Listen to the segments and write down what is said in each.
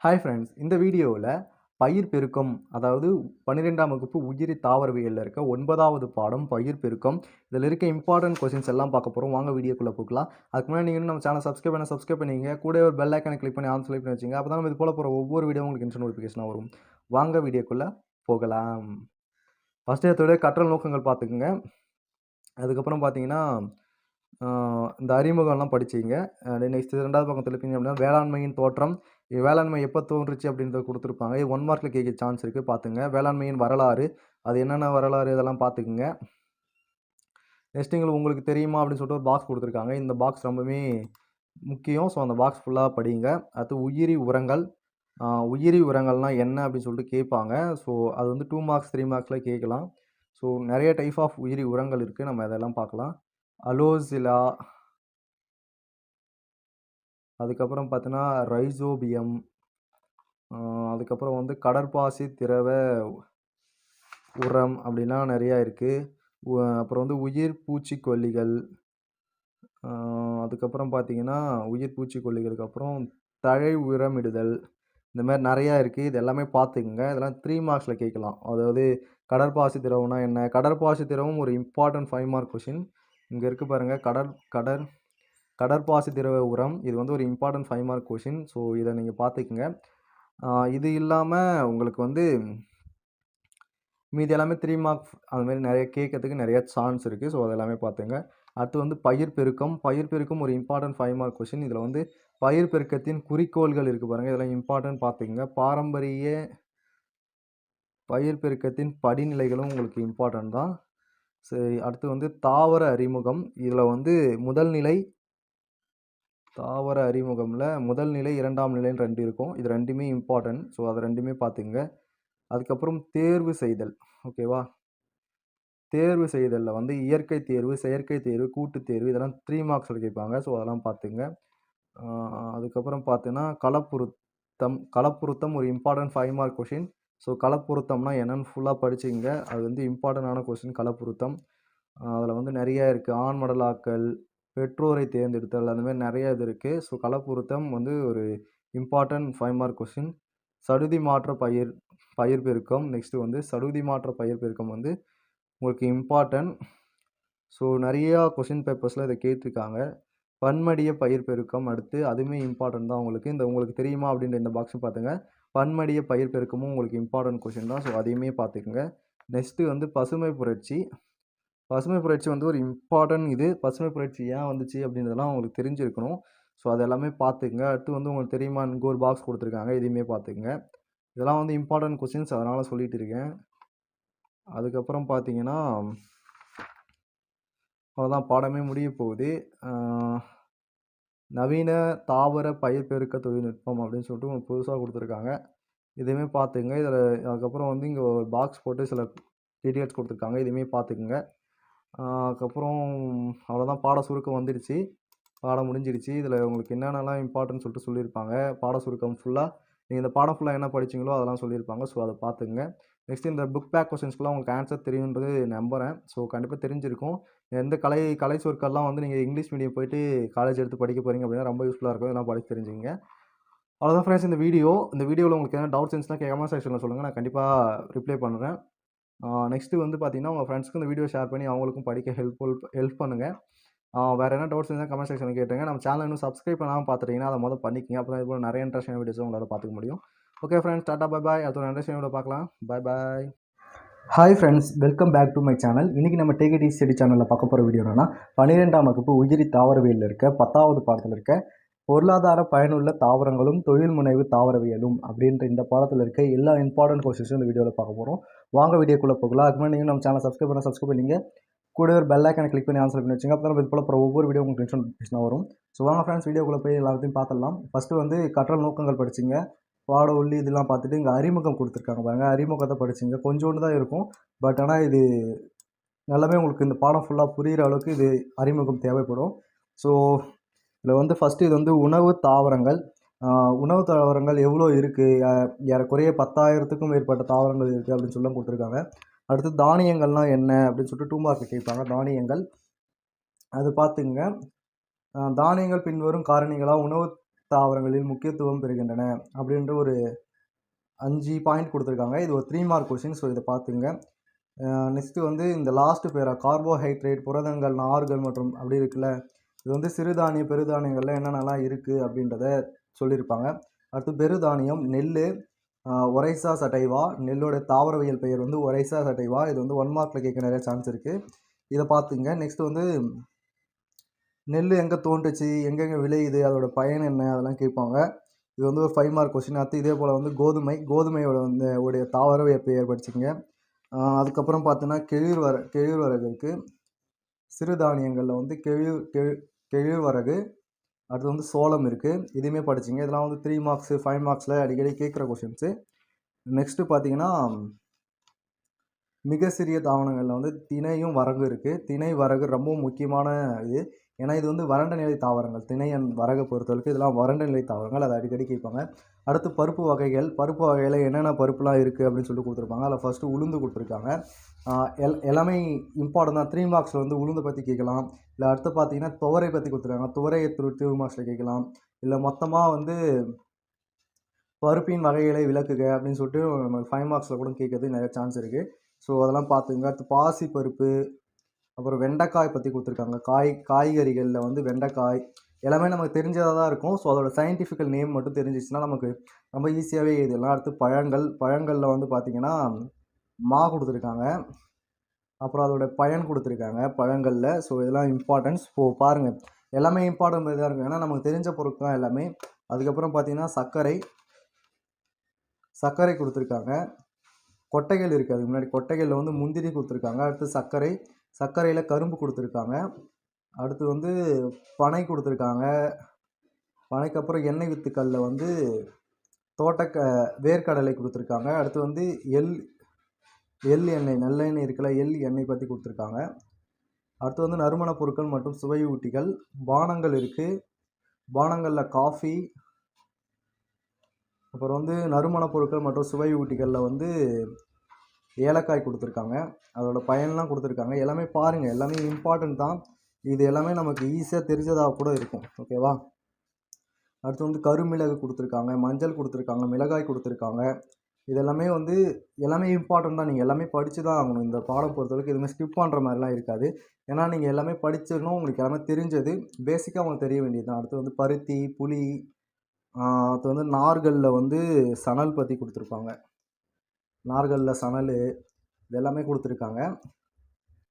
Hi friends, இந்த வீடியோவில் பயிர் பெருக்கம், அதாவது 12ஆம் வகுப்பு உயிரி தாவரவியலில் இருக்க 9வது பாடம் பயிர் பெருக்கம். இதில் இருக்க இம்பார்ட்டன்ட் கொஸ்டின்ஸ் எல்லாம் பார்க்க போகிறோம். வாங்க வீடியோக்குள்ளே போகலாம். அதுக்கு முன்னாடி நீங்கள் நம்ம சேனல் சப்ஸ்கிரைப் பண்ணிங்க, கூட ஒரு பெல் ஐக்கானை கிளிக் பண்ணி ஆன் செலக்ட் பண்ணி வச்சுங்க. அப்போ தான் நம்ம இது போல போகிற ஒவ்வொரு வீடியோ உங்களுக்கு இன்ஸ்டன்ட் நோட்டிஃபிகேஷனாக வரும். வாங்க வீடியோக்குள்ளே போகலாம். ஃபஸ்ட்டு எடுத்தோட கற்றல் நோக்கங்கள் பார்த்துக்குங்க. அதுக்கப்புறம் பார்த்தீங்கன்னா இந்த அறிமுகம்லாம் படிச்சிங்க. நெக்ஸ்ட் 2வது பக்கம் திருப்பிங்க அப்படின்னா வேளாண்மையின் தோற்றம். வேளாண்மை எப்போ தோன்றுச்சு அப்படின்றத குடுத்துருப்பாங்க. இது 1 மார்க்ல கேட்க சான்ஸ் இருக்கு பார்த்துங்க. வேளாண்மையின் வரலாறு, அது என்னென்ன வரலாறு இதெல்லாம் பார்த்துக்குங்க. நெக்ஸ்ட் உங்களுக்கு தெரியுமா அப்படின்னு சொல்லிட்டு ஒரு பாக்ஸ் குடுத்துருக்காங்க. இந்த பாக்ஸ் ரொம்பவே முக்கியம். ஸோ அந்த பாக்ஸ் ஃபுல்லா படிங்க. அடுத்து உயிரி உரங்கள். உயிரி உரங்கள்னா என்ன அப்படின்னு சொல்லிட்டு கேட்பாங்க. ஸோ அது வந்து 2 மார்க்ஸ் 3 மார்க்ஸ்ல கேட்கலாம். ஸோ நெறைய டைப் ஆஃப் உயிரி உரங்கள் இருக்கு. நம்ம அதெல்லாம் பார்க்கலாம். அலோசிலா, அதுக்கப்புறம் பார்த்தீங்கன்னா ரைசோபியம், அதுக்கப்புறம் வந்து கடற்பாசி திரவ உரம் அப்படிலாம் நிறையா இருக்குது. அப்புறம் வந்து உயிர் பூச்சிக்கொல்லிகள், அதுக்கப்புறம் பார்த்தீங்கன்னா உயிர் பூச்சிக்கொல்லிகளுக்கு அப்புறம் தழை உரமிடுதல், இந்த மாதிரி நிறையா இருக்குது. இது எல்லாமே பார்த்துக்குங்க. இதெல்லாம் 3 மார்க்ஸில் கேட்கலாம். அதாவது கடற்பாசி திரவம்னா என்ன? கடற்பாசி திரவம் ஒரு இம்பார்ட்டன்ட் 5 மார்க் கொஷின். இங்கே இருக்குது பாருங்கள், கடற்பாசி திரவ உரம். இது வந்து ஒரு இம்பார்ட்டன்ட் 5 மார்க் கொஷின். ஸோ இதை நீங்கள் பார்த்துக்குங்க. இது இல்லாமல் உங்களுக்கு வந்து மீதி எல்லாமே 3 மார்க்ஸ் அதுமாரி நிறைய கேட்கறதுக்கு நிறைய சான்ஸ் இருக்குது. ஸோ அதெல்லாமே பார்த்துங்க. அடுத்து வந்து பயிர் பெருக்கம். பயிர் பெருக்கம் ஒரு இம்பார்ட்டன்ட் 5 மார்க் கொஷின். இதில் வந்து பயிர் பெருக்கத்தின் குறிக்கோள்கள் இருக்குது பாருங்கள், இதெல்லாம் இம்பார்ட்டன்ட் பார்த்துக்குங்க. பாரம்பரிய பயிர் பெருக்கத்தின் படிநிலைகளும் உங்களுக்கு இம்பார்ட்டன்ட் தான். சரி, அடுத்து வந்து தாவர அறிமுகம். இதில் வந்து முதல் நிலை தாவர அறிமுகம்ல முதல் நிலை, 2ஆம் நிலைன்னு 2 இருக்கும். இது 2மே இம்பார்ட்டன்ட். ஸோ அதை 2மே பார்த்துக்குங்க. அதுக்கப்புறம் தேர்வு செய்தல். ஓகேவா? தேர்வு செய்தலில் வந்து இயற்கை தேர்வு, செயற்கை தேர்வு, கூட்டுத் தேர்வு, இதெல்லாம் 3 மார்க்ஸில் கேட்பாங்க. ஸோ அதெல்லாம் பார்த்துங்க. அதுக்கப்புறம் பார்த்தீங்கன்னா களப்புருத்தம் ஒரு இம்பார்ட்டன்ட் 5 மார்க் கொஷின். ஸோ களப்புருத்தம்னா என்னன்னு ஃபுல்லாக படிச்சுங்க. அது வந்து இம்பார்ட்டண்டான கொஷின் களப்புருத்தம். அதில் வந்து நிறையா இருக்குது. ஆண் மடலாக்கல், பெற்றோரை தேர்ந்தெடுத்தல், அந்த மாதிரி நிறைய இது இருக்குது. ஸோ களப்புருத்தம் வந்து ஒரு இம்பார்ட்டன்ட் 5 மார்க் கொஷின். சடுதி மாற்ற பயிர் பெருக்கம். நெக்ஸ்ட்டு வந்து சடுதி மாற்ற பயிர் பெருக்கம் வந்து உங்களுக்கு இம்பார்ட்டன்ட். ஸோ நிறையா கொஷின் பேப்பர்ஸில் இதை கேட்டிருக்காங்க. பன்மடிய பயிர் பெருக்கம் அடுத்து அதுவுமே இம்பார்ட்டன்ட் தான் உங்களுக்கு. உங்களுக்கு தெரியுமா அப்படின்ற இந்த பாக்ஸும் பார்த்துங்க. பன்மடிய பயிர் பெருக்கமும் உங்களுக்கு இம்பார்ட்டன்ட் கொஷின் தான். ஸோ அதையுமே பார்த்துக்குங்க. நெக்ஸ்ட்டு வந்து பசுமை புரட்சி. பசுமை புரட்சி வந்து ஒரு இம்பார்ட்டன்ட் இது. பசுமை புரட்சி ஏன் வந்துச்சு அப்படின்றதெல்லாம் உங்களுக்கு தெரிஞ்சிருக்கணும். ஸோ அது எல்லாமே பார்த்துக்குங்க. அடுத்து வந்து உங்களுக்கு தெரியுமா இங்கே ஒரு பாக்ஸ் கொடுத்துருக்காங்க. இதையுமே பார்த்துக்குங்க. இதெல்லாம் வந்து இம்பார்ட்டன்ட் கொஷின்ஸ், அதனால் சொல்லிட்டு இருக்கேன். அதுக்கப்புறம் பார்த்தீங்கன்னா அவ்வளோதான், பாடமே முடிய போகுது. நவீன தாவர பயிர் பெருக்க தொழில்நுட்பம் அப்படின்னு சொல்லிட்டு உங்களுக்கு புதுசாக கொடுத்துருக்காங்க. இதையுமே பார்த்துங்க. இதில் அதுக்கப்புறம் வந்து இங்கே ஒரு பாக்ஸ் போட்டு சில டீட்டெயில்ஸ் கொடுத்துருக்காங்க. இதையுமே பார்த்துக்குங்க. அதுக்கப்புறம் அவ்வளோதான், பாட சுருக்கம் வந்துடுச்சு. பாடம் முடிஞ்சிடுச்சு. இதில் உங்களுக்கு என்னென்னலாம் இம்பார்ட்டன்ட் சொல்லிட்டு சொல்லியிருப்பாங்க. பாட சுருக்கம் ஃபுல்லாக நீங்கள் இந்த பாடம் ஃபுல்லாக என்ன படிச்சிங்களோ அதெல்லாம் சொல்லியிருப்பாங்க. ஸோ அதை பார்த்துங்க. நெக்ஸ்ட் இந்த புக் பேக் கொஸ்டின்ஸ்க்குலாம் உங்களுக்கு ஆன்சர் தெரியுன்றது நம்புகிறேன். ஸோ கண்டிப்பாக தெரிஞ்சிருக்கும். எந்த கலை சொற்கள்லாம் வந்து நீங்கள் இங்கிலீஷ் மீடியம் போயிட்டு காலேஜ் எடுத்து படிக்க போகிறீங்க அப்படின்னா ரொம்ப யூஸ்ஃபுல்லாக இருக்கும். இதெல்லாம் படித்து தெரிஞ்சுங்க. அவ்வளோதான் ஃப்ரெண்ட்ஸ், இந்த வீடியோவில் உங்களுக்கு எதனா டவுட்ஸ் இருந்துச்சுன்னா கமெண்ட் செக்ஷனில் சொல்லுங்கள். நான் கண்டிப்பாக ரிப்ளை பண்ணுறேன். நெக்ஸ்ட்டு வந்து பார்த்தீங்கன்னா உங்கள் ஃப்ரெண்ட்ஸ்க்கு இந்த வீடியோ ஷேர் பண்ணி அவங்களுக்கும் படிக்க ஹெல்ப் பண்ணுங்கள். வேறு என்ன டவுட்ஸ் இருந்தால் கமெண்ட் செக்ஷனில் கேட்டுங்க. நம்ம சேனல் இன்னும் சப்ஸ்கிரைப் பண்ணாமல் பார்த்துட்டீங்கன்னா அதை பண்ணிக்கங்க. அப்போ தான் இது போல் நிறைய இன்ட்ரெஸ்டிங் வீடியோஸும் உங்களால் பார்த்துக்க முடியும். Okay friends, tata bye bye. அடுத்த ஒரு இன்ட்ரெஸ்டிங் வீடியோ பார்க்கலாம். Bye bye. Hi friends, welcome back to my channel. இன்றைக்கி நம்ம டேக் இட் ஈஸி ஸ்டடி சேனலில் பார்க்க போகிற வீடியோ என்னன்னா 12ஆம் வகுப்பு உயிரி தாவரவியலில் இருக்க 10வது பாடத்தில் இருக்க பொருளாதார பயனுள்ள தாவரங்களும் தொழில் முனைவு தாவரவியலும் அப்படின்ற இந்த பாடத்தில் இருக்க எல்லா இம்பார்ட்டன்ட் கொஸ்டின்ஸும் இந்த வீடியோவில் பார்க்க போகிறோம். வாங்க வீடியோக்குள்ளே போகலாம். அதுக்கு முன்னாடி நீங்கள் நம்ம சேனல் சப்ஸ்கிரைப் பண்ணிங்க, கூட ஒரு பெல் ஐக்கானை கிளிக் பண்ணி ஆன்சர் பண்ணி வச்சுங்க. அப்போ தான் இது போல் அப்புறம் ஒவ்வொரு வீடியோ உங்களுக்கு நோட்டிஃபிகேஷன் வரும். ஸோ வாங்க ஃப்ரெண்ட்ஸ், வீடியோக்குள்ளே போய் எல்லாத்தையும் பார்த்துடலாம். ஃபஸ்ட்டு வந்து கற்றல் நோக்கங்கள் படிச்சிங்க. பாட உள்ளி இதெல்லாம் பார்த்துட்டு இங்கே அறிமுகம் கொடுத்துருக்காங்க பாருங்கள். அறிமுகத்தை படிச்சிங்க. கொஞ்சோண்டு தான் இருக்கும். பட் ஆனால் இது எல்லாமே உங்களுக்கு இந்த பாடம் ஃபுல்லாக புரிகிற அளவுக்கு இது அறிமுகம் தேவைப்படும். ஸோ இதில் வந்து ஃபஸ்ட்டு இது வந்து உணவு தாவரங்கள். உணவு தாவரங்கள் எவ்வளோ இருக்குது, ஏறக்குறைய 10,000க்கும் மேற்பட்ட தாவரங்கள் இருக்குது அப்படின்னு சொல்லி கொடுத்துருக்காங்க. அடுத்து தானியங்கள்லாம் என்ன அப்படின்னு சொல்லிட்டு 2 மார்க் கேட்பாங்க. தானியங்கள் அது பார்த்துங்க. தானியங்கள் பின்வரும் காரணிகளாக உணவு தாவரங்களில் முக்கியத்துவம் பெறுகின்றன அப்படின்ற ஒரு 5 பாயிண்ட் கொடுத்துருக்காங்க. இது ஒரு 3 மார்க் கொஷின். ஸோ இதை பார்த்துங்க. நெக்ஸ்ட்டு வந்து இந்த லாஸ்ட் பேரா கார்போஹைட்ரேட், புரதங்கள், நார்கள் மற்றும் அப்படி இருக்குல்ல, இது வந்து சிறுதானிய பெருதானியங்கள்ல என்னென்னலாம் இருக்குது அப்படின்றத சொல்லியிருப்பாங்க. அடுத்து பெருதானியம் நெல், ஒரைசா சட்டைவா, நெல்லோட தாவரவியல் பெயர் வந்து ஒரைசா சட்டைவா. இது வந்து 1 மார்க்கில் கேட்க நிறைய சான்ஸ் இருக்குது. இதை பார்த்துங்க. நெக்ஸ்ட் வந்து நெல் எங்கே தோன்றுச்சு, எங்கெங்கே விளையுது, அதோட பயன் என்ன, அதெல்லாம் கேட்பாங்க. இது வந்து ஒரு 5 மார்க் கொஸ்டின். அடுத்து இதே போல் வந்து கோதுமையோட வந்து உடைய தாவரவியல் பெயர் படிச்சுங்க. அதுக்கப்புறம் பார்த்தோன்னா கேழ்வரகு இருக்குது. சிறுதானியங்களில் வந்து கேழ்வரகு. அடுத்து வந்து சோளம் இருக்குது. இதுவுமே படிச்சிங்க. இதெல்லாம் வந்து 3 மார்க்ஸு 5 மார்க்ஸில் அடிக்கடி கேட்குற கொஷின்ஸு. நெக்ஸ்ட்டு பார்த்தீங்கன்னா மிக சிறிய தாவரங்களில் வந்து திணையும் வரகு இருக்குது. திணை வரகு ரொம்ப முக்கியமான இது. ஏன்னா இது வந்து வறண்ட நிலை தாவரங்கள். திணை அண்ட் வரகை பொறுத்தவரைக்கும் இதெல்லாம் வறண்ட நிலை தாவரங்கள். அதை அடிக்கடி கேட்பாங்க. அடுத்து பருப்பு வகையில் என்னென்ன பருப்புலாம் இருக்குது அப்படின்னு சொல்லிட்டு கொடுத்துருப்பாங்க. அதில் ஃபஸ்ட்டு உளுந்து கொடுத்துருக்காங்க. எல்லாமே இம்பார்ட்டன் தான். 3 மார்க்ஸில் வந்து உளுந்தை பற்றி கேட்கலாம். இல்லை அடுத்து பார்த்தீங்கன்னா துவரை பற்றி கொடுத்துருக்காங்க. துவரை 2 மார்க்ஸில் கேட்கலாம். இல்லை மொத்தமாக வந்து பருப்பின் வகைகளை விளக்குக அப்படின்னு சொல்லிட்டு நம்ம 5 மார்க்ஸில் கூட கேட்கறது நிறைய சான்ஸ் இருக்குது. ஸோ அதெல்லாம் பார்த்துங்க. அடுத்து பாசி பருப்பு, அப்புறம் வெண்டைக்காய் பற்றி கொடுத்துருக்காங்க. காய்கறிகளில் வந்து வெண்டைக்காய் எல்லாமே நமக்கு தெரிஞ்சதாக தான் இருக்கும். ஸோ அதோட சயின்டிஃபிக்கல் நேம் மட்டும் தெரிஞ்சிச்சுன்னா நமக்கு ரொம்ப ஈஸியாகவே எழுதிடலாம். அடுத்து பழங்களில் வந்து பார்த்திங்கன்னா மா கொடுத்துருக்காங்க. அப்புறம் அதோட பயன் கொடுத்துருக்காங்க பழங்களில். ஸோ இதெல்லாம் இம்பார்ட்டன்ஸ். பாருங்கள் எல்லாமே இம்பார்ட்டன்ட் தான் இருக்கும். ஏன்னா நமக்கு தெரிஞ்ச பொருட்கள் தான் எல்லாமே. அதுக்கப்புறம் பார்த்திங்கன்னா சர்க்கரை கொடுத்துருக்காங்க. கொட்டைகள் இருக்குது. அதுக்கு முன்னாடி கொட்டைகளில் வந்து முந்திரி கொடுத்துருக்காங்க. அடுத்து சர்க்கரையில் கரும்பு கொடுத்துருக்காங்க. அடுத்து வந்து பனை கொடுத்துருக்காங்க. பனைக்கு அப்புறம் எண்ணெய் வித்துக்களில் வந்து வேர்க்கடலை கொடுத்துருக்காங்க. அடுத்து வந்து எள் எண்ணெய், நல்லெண்ணெய் இருக்குல்ல, எள் எண்ணெய் பற்றி கொடுத்துருக்காங்க. அடுத்து வந்து நறுமணப் பொருட்கள் மற்றும் சுவையூட்டிகள். பானங்கள் இருக்குது. பானங்களில் காஃபி, அப்புறம் வந்து நறுமணப் பொருட்கள் மற்றும் சுவையூட்டிகளில் வந்து ஏலக்காய் கொடுத்துருக்காங்க. அதோட பயன்லாம் கொடுத்துருக்காங்க. எல்லாமே பாருங்கள், எல்லாமே இம்பார்ட்டன்ட் தான். இது எல்லாமே நமக்கு ஈஸியாக தெரிஞ்சதாக கூட இருக்கும். ஓகேவா? அடுத்து வந்து கருமிளகு கொடுத்துருக்காங்க, மஞ்சள் கொடுத்துருக்காங்க, மிளகாய் கொடுத்துருக்காங்க. இதெல்லாமே வந்து எல்லாமே இம்பார்ட்டன்ட் தான். நீங்கள் எல்லாமே படித்து தான் ஆகணும். இந்த பாடம் பொறுத்தவரைக்கும் எதுவுமே ஸ்கிப் பண்ணுற மாதிரிலாம் இருக்காது. ஏன்னா நீங்கள் எல்லாமே படிச்சிடணும். உங்களுக்கு எல்லாமே தெரிஞ்சது பேசிக்காக உங்களுக்கு தெரிய வேண்டியது தான். அடுத்து வந்து பருத்தி, புளி, அடுத்து வந்து நார்களில் வந்து சணல் பற்றி கொடுத்துருப்பாங்க. நார்களில் சணல் இது எல்லாமே கொடுத்துருக்காங்க.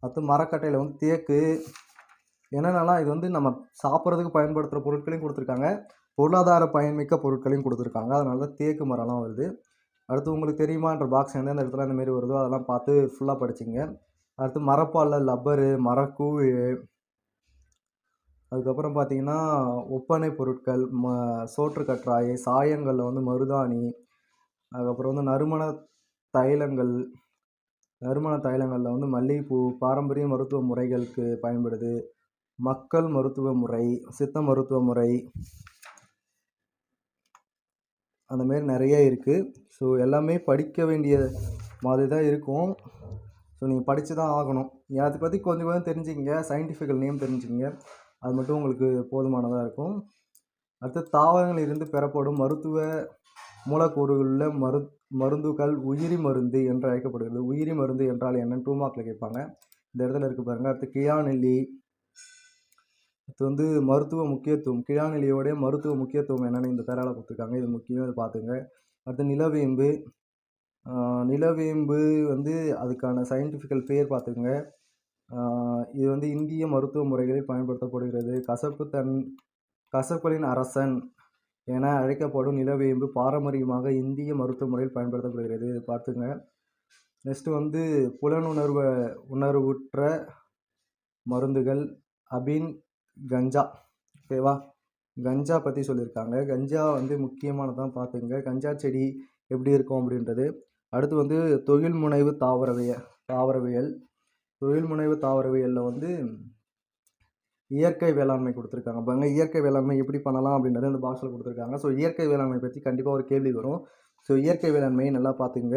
அடுத்து மரக்கட்டையில் வந்து தேக்கு. என்னென்னலாம் இது வந்து நம்ம சாப்பிட்றதுக்கு பயன்படுத்துகிற பொருட்களையும் கொடுத்துருக்காங்க, பொருளாதார பயன்மிக்க பொருட்களையும் கொடுத்துருக்காங்க. அதனால தான் தேக்கு மரம்லாம் வருது. அடுத்து உங்களுக்கு தெரியுமான்ற பாக்ஸ் எந்தெந்த இடத்துல இந்தமாரி வருதோ அதெல்லாம் பார்த்து ஃபுல்லாக படிச்சிங்க. அடுத்து மரப்பாலில் லப்பரு, மரக்கூழ், அதுக்கப்புறம் பார்த்தீங்கன்னா ஒப்பனை பொருட்கள், சோற்று கற்றாழை, சாயங்களில் வந்து மருதாணி, அதுக்கப்புறம் வந்து நறுமண தைலங்களில் வந்து மல்லிகைப்பூ, பாரம்பரிய மருத்துவ முறைகளுக்கு பயன்படுது, மக்கள் மருத்துவ முறை, சித்த மருத்துவ முறை, அந்தமாரி நிறைய இருக்குது. ஸோ எல்லாமே படிக்க வேண்டிய மாதிரி தான் இருக்கும். ஸோ நீங்கள் படித்து தான் ஆகணும். அதை பற்றி கொஞ்சம் கொஞ்சம் தெரிஞ்சுக்கிங்க. Scientifical name தெரிஞ்சுக்கிங்க. அது மட்டும் உங்களுக்கு போதுமானதாக இருக்கும். அடுத்து தாவரங்களில் இருந்து பெறப்படும் மருத்துவ மூலக்கூறுகளில் மருந்துகள் உயிரி மருந்து என்று அழைக்கப்படுகிறது. உயிரி மருந்து என்றால் என்னன்னு 2 மார்க்கில் கேட்பாங்க. இந்த இடத்துல இருக்குது பாருங்கள். அடுத்து கிழாநெல்லி. அடுத்து வந்து மருத்துவ முக்கியத்துவம், கிழாநெல்லியோடைய மருத்துவ முக்கியத்துவம் என்னென்னு இந்த தராவில் கொடுத்துருக்காங்க. இது முக்கியம், இதை பார்த்துங்க. அடுத்து நிலவேம்பு வந்து அதுக்கான சயின்டிஃபிக்கல் பேர் பார்த்துக்குங்க. இது வந்து இந்திய மருத்துவ முறைகளில் பயன்படுத்தப்படுகிறது. கசப்புகளின் அரசன் என அழைக்கப்படும் நிலவேம்பு பாரம்பரியமாக இந்திய மருத்துவ முறையில் பயன்படுத்தப்படுகிறது. இது பார்த்துங்க. நெக்ஸ்ட்டு வந்து உணர்வுற்ற மருந்துகள், அபின், கஞ்சா. ஓகேவா? கஞ்சா பற்றி சொல்லியிருக்காங்க. கஞ்சா வந்து முக்கியமானதான் பார்த்துங்க. கஞ்சா செடி எப்படி இருக்கும் அப்படின்றது. அடுத்து வந்து தொழில்முனைவு தாவரவியல். தொழில்முனைவு தாவரவியலில் வந்து இயற்கை வேளாண்மை கொடுத்துருக்காங்க. பாருங்க, இயற்கை வேளாண்மை எப்படி பண்ணலாம் அப்படின்றது இந்த பாக்ஸில் கொடுத்துருக்காங்க. ஸோ இயற்கை வேளாண்மை பற்றி கண்டிப்பாக ஒரு கேள்வி வரும். ஸோ இயற்கை வேளாண்மையை நல்லா பார்த்துங்க.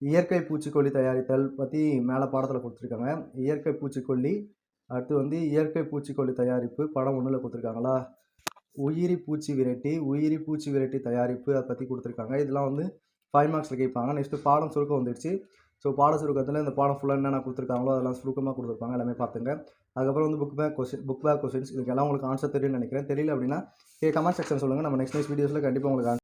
இயற்கை பூச்சிக்கொல்லி தயாரித்தல் பற்றி மேலே பாடத்தில் கொடுத்துருக்காங்க. இயற்கை பூச்சிக்கொல்லி, அடுத்து வந்து இயற்கை பூச்சிக்கொல்லி தயாரிப்பு படம் 1ல் கொடுத்துருக்காங்களா. உயிரி பூச்சி விரட்டி தயாரிப்பு அதை பற்றி கொடுத்துருக்காங்க. இதெல்லாம் வந்து 5 மார்க்ஸில் கேட்பாங்க. நெக்ஸ்ட்டு பாடம் சுருக்கம் வந்துடுச்சு. ஸோ பாட சுருக்கத்தில் இந்த பாடம் ஃபுல்லாக என்னென்ன கொடுத்துருக்காங்களோ அதெல்லாம் சுருக்கமாக கொடுத்துருப்பாங்க. எல்லாமே பார்த்துங்க. அதுக்கப்புறம் வந்து புக் பேக் கொஸ்டின்ஸ் இதுக்கெல்லாம் உங்களுக்கு ஆன்சர் தெரியும்னு நினைக்கிறேன். தெரியல அப்படின்னா கமெண்ட் செக்ஷன் சொல்லுங்கள். நம்ம நெக்ஸ்ட் வீடியோஸில் கண்டிப்பாக உங்களுக்கு